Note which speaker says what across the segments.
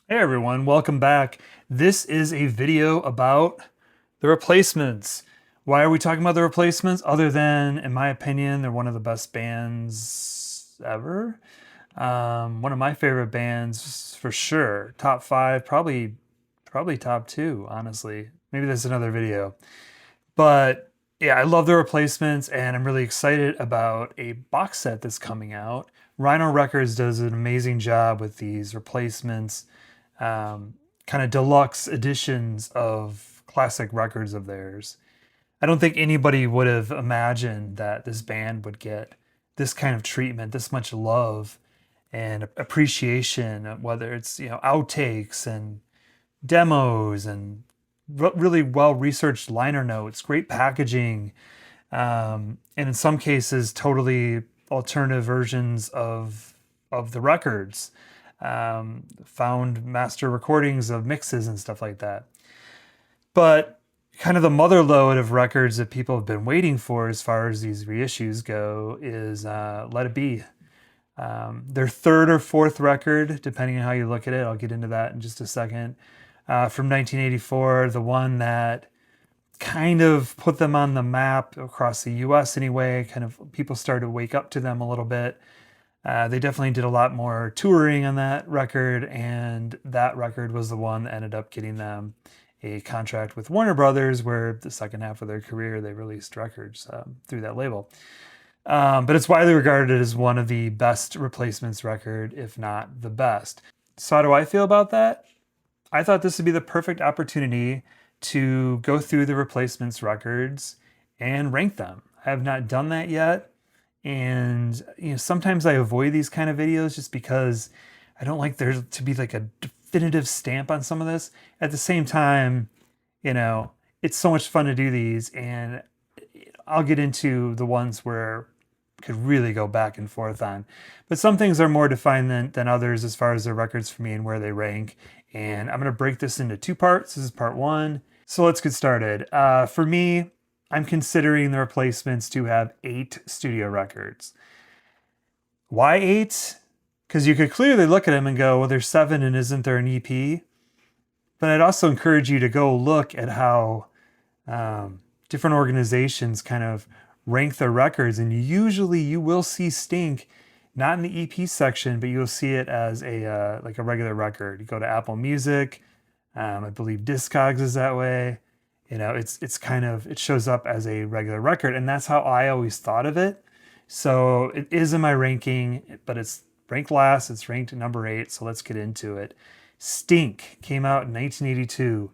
Speaker 1: Hey everyone, welcome back. This is a video about the Replacements. Why are we talking about the Replacements? Other than, in my opinion, they're one of the best bands ever. One of my favorite bands for sure. Top five, probably top two, honestly. Maybe that's another video. But yeah, I love the Replacements, and I'm really excited about a box set that's coming out. Rhino Records does an amazing job with these Replacements, kind of deluxe editions of classic records of theirs. I don't think anybody would have imagined that this band would get this kind of treatment, this much love and appreciation, whether it's, outtakes and demos and really well researched liner notes, great packaging, and in some cases, totally alternative versions of the records. Found master recordings of mixes and stuff like that. But kind of the mother load of records that people have been waiting for as far as these reissues go is Let It Be. Their third or fourth record, depending on how you look at it. I'll get into that in just a second. From 1984, the one that kind of put them on the map across the US anyway. Kind of people started to wake up to them a little bit. They definitely did a lot more touring on that record, and that record was the one that ended up getting them a contract with Warner Brothers, where the second half of their career they released records through that label. But it's widely regarded as one of the best Replacements record, if not the best. So how do I feel about that? I thought this would be the perfect opportunity to go through the Replacements records and rank them. I have not done that yet. And sometimes I avoid these kind of videos just because I don't like there to be like a definitive stamp on some of this. At the same time, it's so much fun to do these, and I'll get into the ones where I could really go back and forth on. But some things are more defined than others as far as their records for me and where they rank. And I'm going to break this into two parts. This is part one. So let's get started. For me, I'm considering the Replacements to have 8 studio records. Why 8? Because you could clearly look at them and go, well, there's 7 and isn't there an EP? But I'd also encourage you to go look at how different organizations kind of rank their records. And usually you will see Stink not in the EP section, but you'll see it as a like a regular record. You go to Apple Music, I believe Discogs is that way. It's kind of, it shows up as a regular record, and that's how I always thought of it. So it is in my ranking, but it's ranked last. It's ranked number 8. So let's get into it. Stink came out in 1982.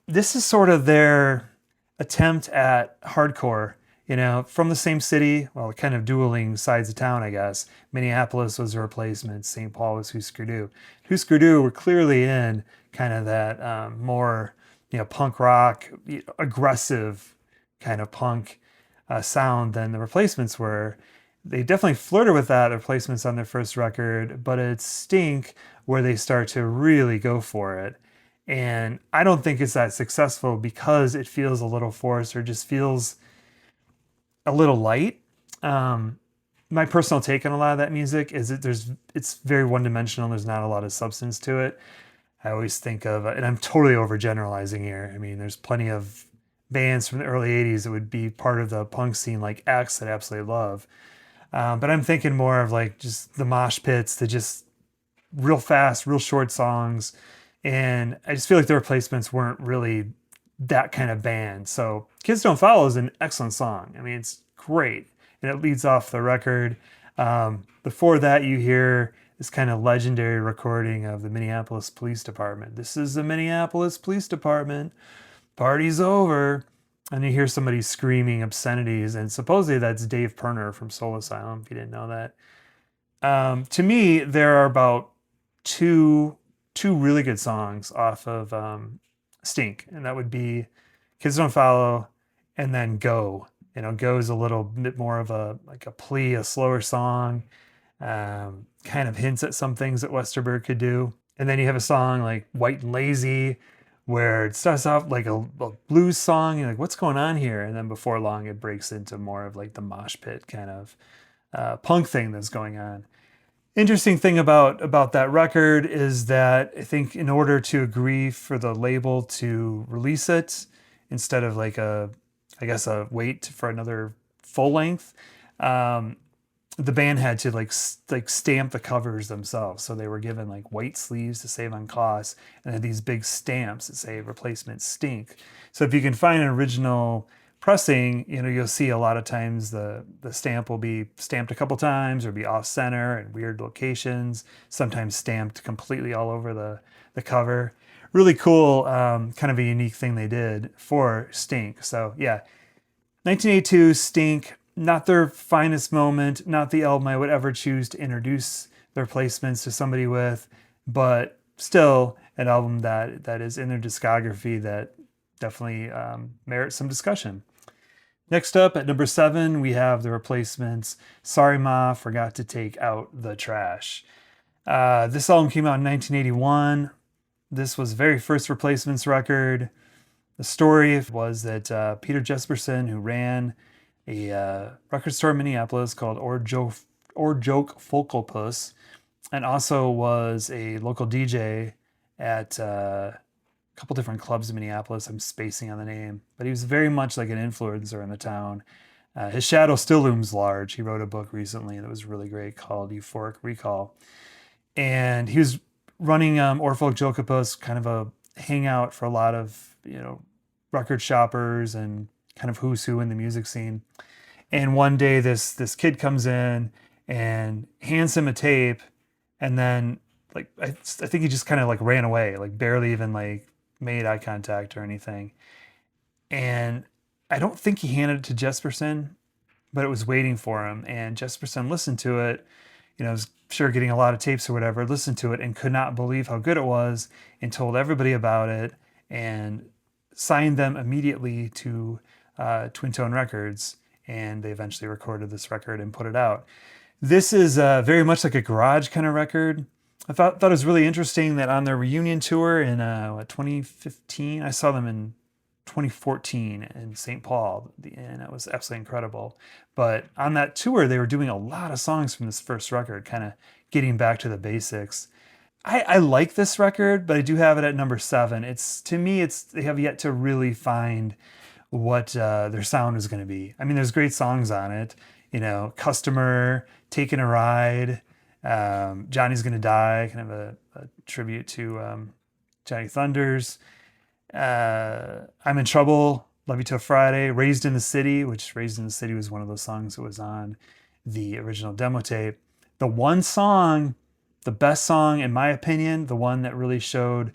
Speaker 1: This is sort of their attempt at hardcore. From the same city, well, kind of dueling sides of town, I guess. Minneapolis was a replacement. St. Paul was Husker Du. Husker Du were clearly in kind of that more, punk rock, aggressive kind of punk sound than the Replacements were. They definitely flirted with that, the Replacements on their first record, but it's Stink where they start to really go for it. And I don't think it's that successful because it feels a little forced or just feels a little light. My personal take on a lot of that music is that it's very one-dimensional. There's not a lot of substance to it. I always think of, and I'm totally overgeneralizing here. I mean, there's plenty of bands from the early 80s that would be part of the punk scene like X that I absolutely love. But I'm thinking more of like just the mosh pits, the just real fast, real short songs. And I just feel like the Replacements weren't really that kind of band. So Kids Don't Follow is an excellent song. I mean, it's great. And it leads off the record. Before that, you hear this kind of legendary recording of the Minneapolis Police Department. This is the Minneapolis Police Department. Party's over. And you hear somebody screaming obscenities. And supposedly that's Dave Pirner from Soul Asylum, if you didn't know that. To me, there are about two really good songs off of Stink, and that would be Kids Don't Follow and then Go. Go is a little bit more of a plea, a slower song, kind of hints at some things that Westerberg could do. And then you have a song like White and Lazy, where it starts off like a blues song. You're like, what's going on here? And then before long, it breaks into more of like the mosh pit kind of punk thing that's going on. Interesting thing about that record is that I think in order to agree for the label to release it instead of like I guess a wait for another full length, um, the band had to like stamp the covers themselves. So they were given like white sleeves to save on costs, and then these big stamps that say "Replacements Stink." So if you can find an original pressing, you'll see a lot of times the stamp will be stamped a couple times or be off center in weird locations. Sometimes stamped completely all over the cover. Really cool, kind of a unique thing they did for Stink. So yeah, 1982, Stink, not their finest moment, not the album I would ever choose to introduce the Replacements to somebody with, but still an album that is in their discography that definitely merits some discussion. Next up at number 7, we have the Replacements. Sorry Ma, Forgot to Take Out the Trash. This album came out in 1981. This was the very first Replacements record. The story was that Peter Jesperson, who ran a record store in Minneapolis called Or Joke Folkopus, and also was a local DJ at a couple different clubs in Minneapolis. I'm spacing on the name, but he was very much like an influencer in the town. His shadow still looms large. He wrote a book recently that was really great called Euphoric Recall. And he was running Orfolk Jokopus, kind of a hangout for a lot of, record shoppers and kind of who's who in the music scene. And one day this kid comes in and hands him a tape, and then like I think he just kind of like ran away, like barely even like made eye contact or anything. And I don't think he handed it to Jesperson, but it was waiting for him. And Jesperson listened to it, was sure getting a lot of tapes or whatever, listened to it and could not believe how good it was and told everybody about it and signed them immediately to Twin Tone Records. And they eventually recorded this record and put it out. This is very much like a garage kind of record. I thought it was really interesting that on their reunion tour in 2015, I saw them in 2014 in St. Paul, and it was absolutely incredible. But on that tour, they were doing a lot of songs from this first record, kind of getting back to the basics. I like this record, but I do have it at number 7. To me, they have yet to really find what their sound is going to be. I mean, there's great songs on it, Customer, Taking a Ride, Johnny's Gonna Die, kind of a tribute to Johnny Thunders. I'm in Trouble, Love You Till Friday, Raised in the City, which Raised in the City was one of those songs that was on the original demo tape. The one song, the best song in my opinion, the one that really showed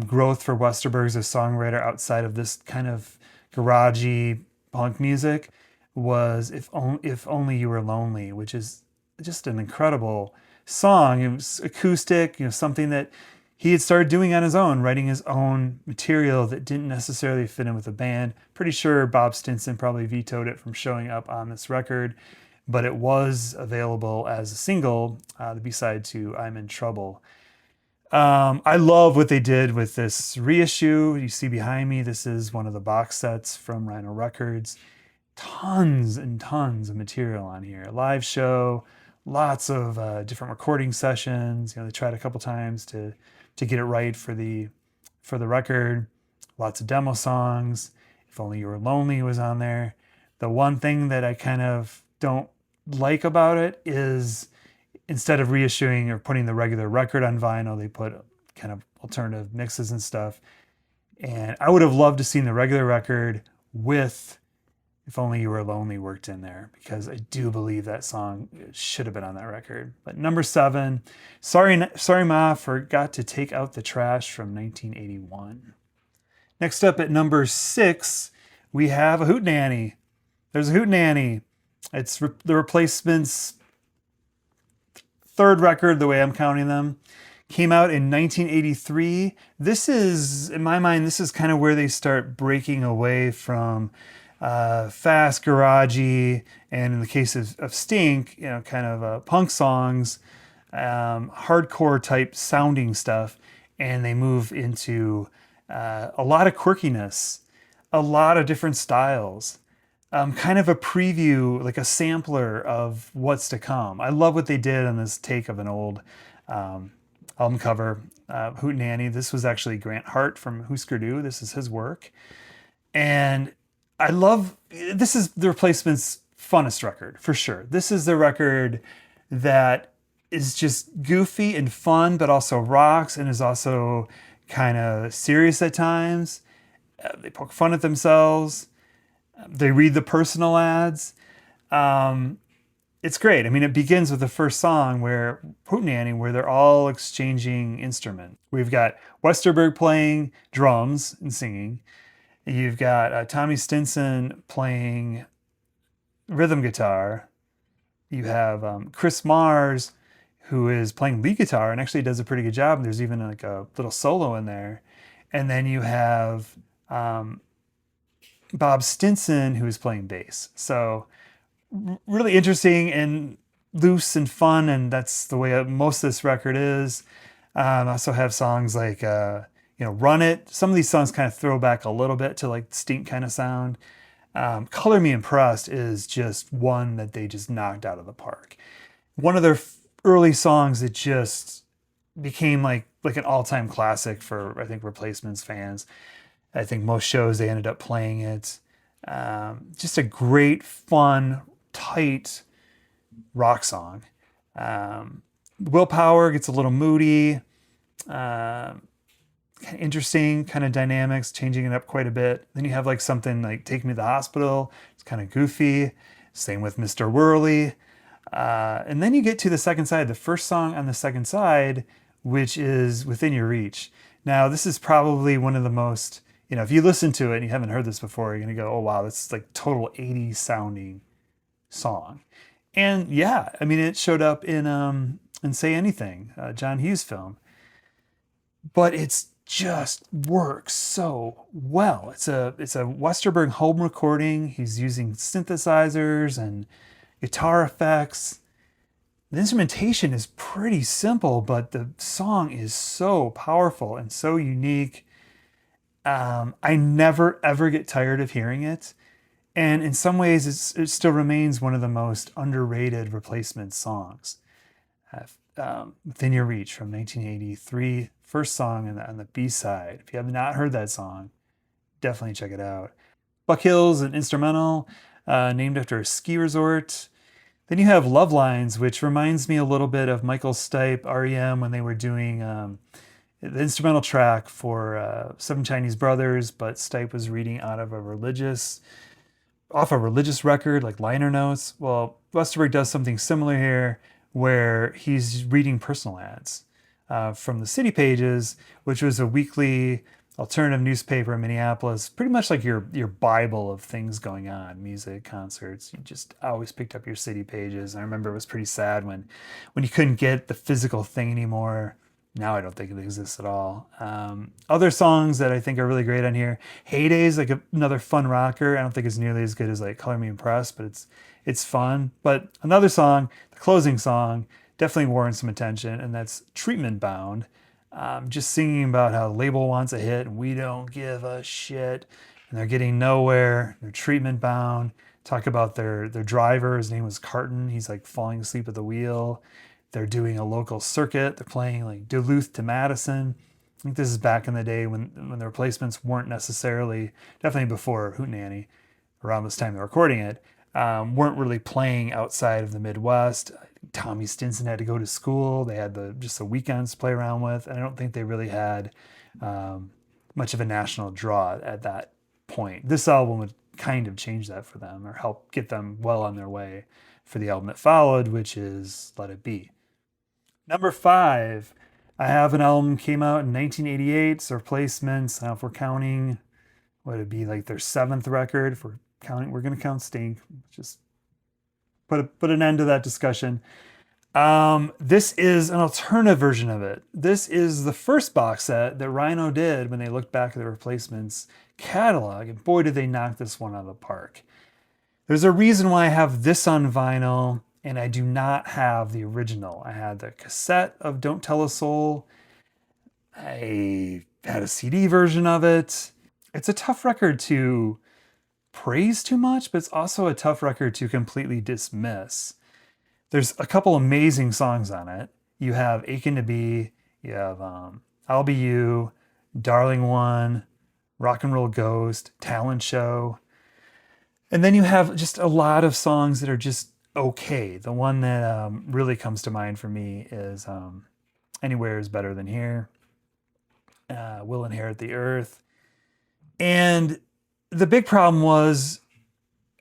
Speaker 1: growth for Westerberg as a songwriter outside of this kind of garagey punk music, was If Only You Were Lonely, which is just an incredible song. It was acoustic, something that he had started doing on his own, writing his own material that didn't necessarily fit in with the band. Pretty sure Bob Stinson probably vetoed it from showing up on this record, but it was available as a single, the B-side to I'm in Trouble. I love what they did with this reissue. You see behind me, this is one of the box sets from Rhino Records. Tons and tons of material on here. Live show, lots of different recording sessions. They tried a couple times to get it right for the record. Lots of demo songs. If Only You Were Lonely was on there. The one thing that I kind of don't like about it is instead of reissuing or putting the regular record on vinyl, they put kind of alternative mixes and stuff. And I would have loved to seen the regular record with If Only You Were Lonely worked in there, because I do believe that song should have been on that record. But number 7, Sorry Ma, Forgot to Take Out the Trash from 1981. Next up at number 6, we have a Hootenanny. There's a Hootenanny. It's the Replacements' third record, the way I'm counting them. Came out in 1983. This is, in my mind, this is kind of where they start breaking away from fast, garagey, and in the case of Stink, kind of punk songs, hardcore type sounding stuff, and they move into a lot of quirkiness, a lot of different styles. kind of a preview, like a sampler of what's to come. I love what they did on this take of an old um, album cover, Hootenanny. This was actually Grant Hart from Husker Du. This is his work. And I love, this is the Replacements' funnest record, for sure. This is the record that is just goofy and fun, but also rocks and is also kind of serious at times. They poke fun at themselves. They read the personal ads. Um, it's great. I mean, it begins with the first song where Hootenanny, where they're all exchanging instruments. We've got Westerberg playing drums and singing. You've got Tommy Stinson playing rhythm guitar. You have Chris Mars, who is playing lead guitar and actually does a pretty good job. And there's even like a little solo in there. And then you have Bob Stinson, who is playing bass. So really interesting and loose and fun, and that's the way most of this record is. I also have songs like Run It. Some of these songs kind of throw back a little bit to like Stink kind of sound. Color Me Impressed is just one that they just knocked out of the park. One of their early songs that just became like an all-time classic for, I think, Replacements fans. I think most shows they ended up playing it. Just a great, fun, tight rock song. Willpower gets a little moody, kind of interesting, kind of dynamics, changing it up quite a bit. Then you have like something like Take Me to the Hospital. It's kind of goofy. Same with Mr. Whirly. And then you get to the second side, the first song on the second side, which is Within Your Reach. Now, this is probably one of the most, if you listen to it and you haven't heard this before, you're going to go, oh, wow, that's like total 80s sounding song. And yeah, I mean, it showed up in Say Anything, John Hughes film. But it's just works so well. It's a Westerberg home recording. He's using synthesizers and guitar effects. The instrumentation is pretty simple, but the song is so powerful and so unique. I never ever get tired of hearing it. And in some ways, it still remains one of the most underrated Replacement songs. Within Your Reach from 1983, first song on the B-side. If you have not heard that song, definitely check it out. Buck Hill's an instrumental named after a ski resort. Then you have Love Lines, which reminds me a little bit of Michael Stipe, REM, when they were doing the instrumental track for Seven Chinese Brothers, but Stipe was reading off a religious record, like liner notes. Well, Westerberg does something similar here, where he's reading personal ads from the City Pages, which was a weekly alternative newspaper in Minneapolis, pretty much like your Bible of things going on, music, concerts. You just always picked up your City Pages. I remember it was pretty sad when you couldn't get the physical thing anymore. Now I don't think it exists at all. Other songs that I think are really great on here, Heyday's like another fun rocker. I don't think it's nearly as good as like Color Me Impressed, but it's fun. But another song, the closing song, definitely warrants some attention, and that's Treatment Bound. Just singing about how the label wants a hit and we don't give a shit, and they're getting nowhere. They're treatment bound. Talk about their driver. His name was Carton. He's like falling asleep at the wheel. They're doing a local circuit. They're playing like Duluth to Madison. I think this is back in the day when the Replacements weren't necessarily, definitely before Hootenanny, around this time they're recording it, weren't really playing outside of the Midwest. Tommy Stinson had to go to school. They had just the weekends to play around with. And I don't think they really had much of a national draw at that point. This album would kind of change that for them, or help get them well on their way for the album that followed, which is Let It Be. Number 5, I have an album came out in 1988. It's Replacements. Now, if we're counting, what would it be, like their 7th record? If we're counting, we're going to count Stink. Just put an end to that discussion. This is an alternative version of it. This is the first box set that Rhino did when they looked back at the Replacements catalog, and boy, did they knock this one out of the park. There's a reason why I have this on vinyl, and I do not have the original. I had the cassette of Don't Tell a Soul. I had a CD version of it. It's a tough record to praise too much, but it's also a tough record to completely dismiss. There's a couple amazing songs on it. You have Aching to Be, you have I'll Be You, Darling One, Rock and Roll Ghost, Talent Show. And then you have just a lot of songs that are just okay. The one that really comes to mind for me is Anywhere is Better Than Here, Will Inherit the Earth. And the big problem was,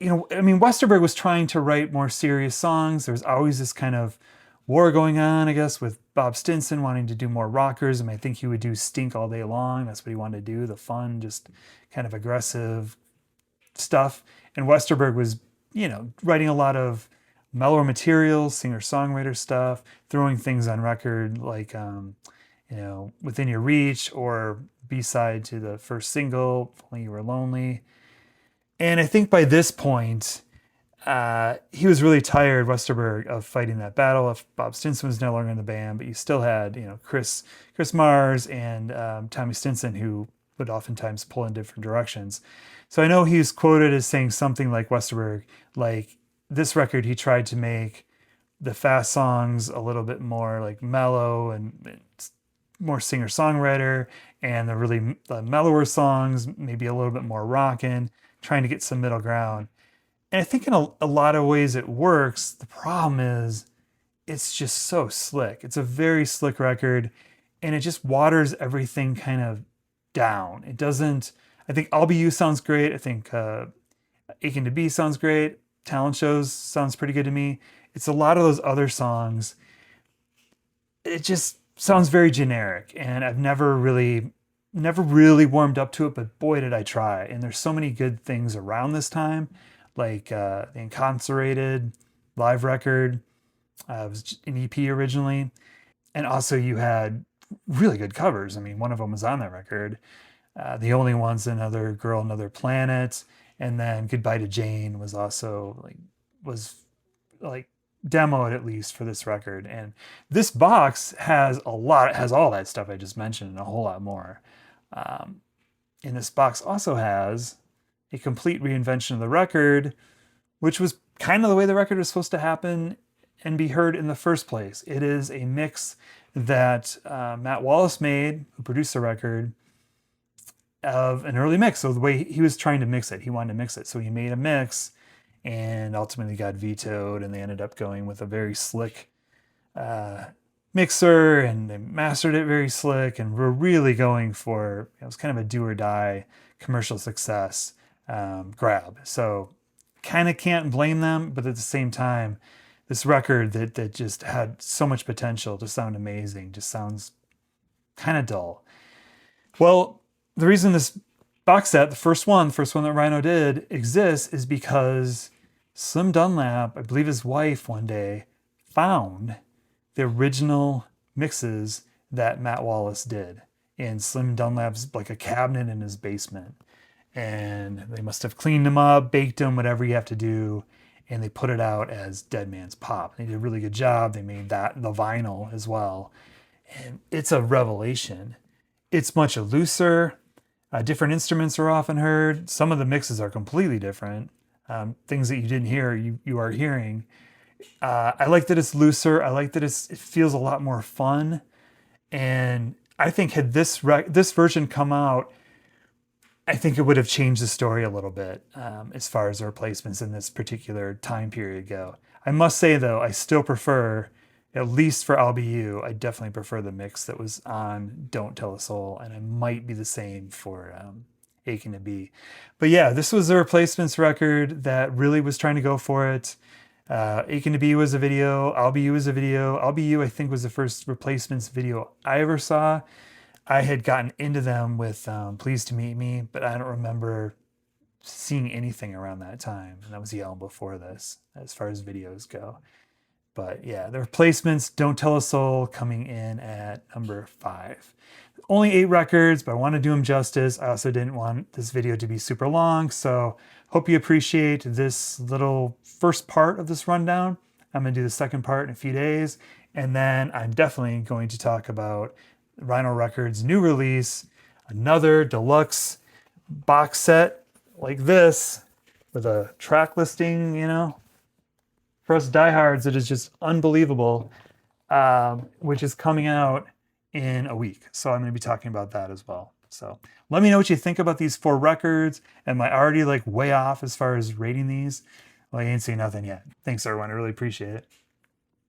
Speaker 1: I mean, Westerberg was trying to write more serious songs. There was always this kind of war going on, I guess, with Bob Stinson wanting to do more rockers. I mean, I think he would do Stink all day long. That's what he wanted to do, the fun, just kind of aggressive stuff. And Westerberg was, writing a lot of mellower material, singer-songwriter stuff, throwing things on record like, Within Your Reach or B-side to the first single, If Only You Were Lonely. And I think by this point, he was really tired, Westerberg, of fighting that battle. If Bob Stinson was no longer in the band, but you still had, Chris Mars and Tommy Stinson, who would oftentimes pull in different directions. So I know he's quoted as saying something like Westerberg, like this record, he tried to make the fast songs a little bit more like mellow and more singer-songwriter, and the really mellower songs maybe a little bit more rockin', trying to get some middle ground. And I think in a lot of ways it works. The problem is it's just so slick. It's a very slick record, and it just waters everything kind of down. It doesn't, I think I'll Be You sounds great. I think Aching to Be sounds great. Talent Shows sounds pretty good to me. It's a lot of those other songs. It just sounds very generic, and I've never really warmed up to it, but boy, did I try. And there's so many good things around this time, like the Incarcerated live record. It was an EP originally. And also you had really good covers. I mean, one of them was on that record. The Only One's Another Girl, Another Planet. And then Goodbye to Jane was also like demoed at least for this record. And this box has all that stuff I just mentioned and a whole lot more. And this box also has a complete reinvention of the record, which was kind of the way the record was supposed to happen and be heard in the first place. It is a mix that Matt Wallace made, who produced the record, of an early mix. So the way he was trying to mix it, he wanted to mix it. So he made a mix and ultimately got vetoed, and they ended up going with a very slick mixer, and they mastered it very slick, and we're really going for, it was kind of a do or die commercial success grab. So kind of can't blame them, but at the same time, this record that just had so much potential to sound amazing just sounds kind of dull. Well, the reason this box set, the first one that Rhino did, exists is because Slim Dunlap, I believe his wife, one day found the original mixes that Matt Wallace did in Slim Dunlap's, like a cabinet in his basement. And they must have cleaned them up, baked them, whatever you have to do, and they put it out as Dead Man's Pop. They did a really good job. They made that the vinyl as well. And it's a revelation. It's much looser. Different instruments are often heard. Some of the mixes are completely different. Things that you didn't hear, you are hearing. I like that it's looser. I like that it feels a lot more fun. And I think had this version come out, I think it would have changed the story a little bit as far as the replacements in this particular time period go. I must say, though, I still prefer, at least for I'll Be You, I definitely prefer the mix that was on Don't Tell a Soul, and it might be the same for Aching to Be. But yeah, this was a replacements record that really was trying to go for it. Aching to Be was a video. I'll Be You was a video. I'll Be You, I think, was the first replacements video I ever saw. I had gotten into them with Pleased to Meet Me, but I don't remember seeing anything around that time. And that was the album before this, as far as videos go. But yeah, the replacements, Don't Tell a Soul, coming in at number 5. Only 8 records, but I want to do them justice. I also didn't want this video to be super long, so hope you appreciate this little first part of this rundown. I'm going to do the second part in a few days, and then I'm definitely going to talk about Rhino Records' new release, another deluxe box set like this, with a track listing, you know. For us diehards, it is just unbelievable, which is coming out in a week. So I'm going to be talking about that as well. So let me know what you think about these 4 records. Am I already like way off as far as rating these? Well, I ain't seen nothing yet. Thanks, everyone. I really appreciate it.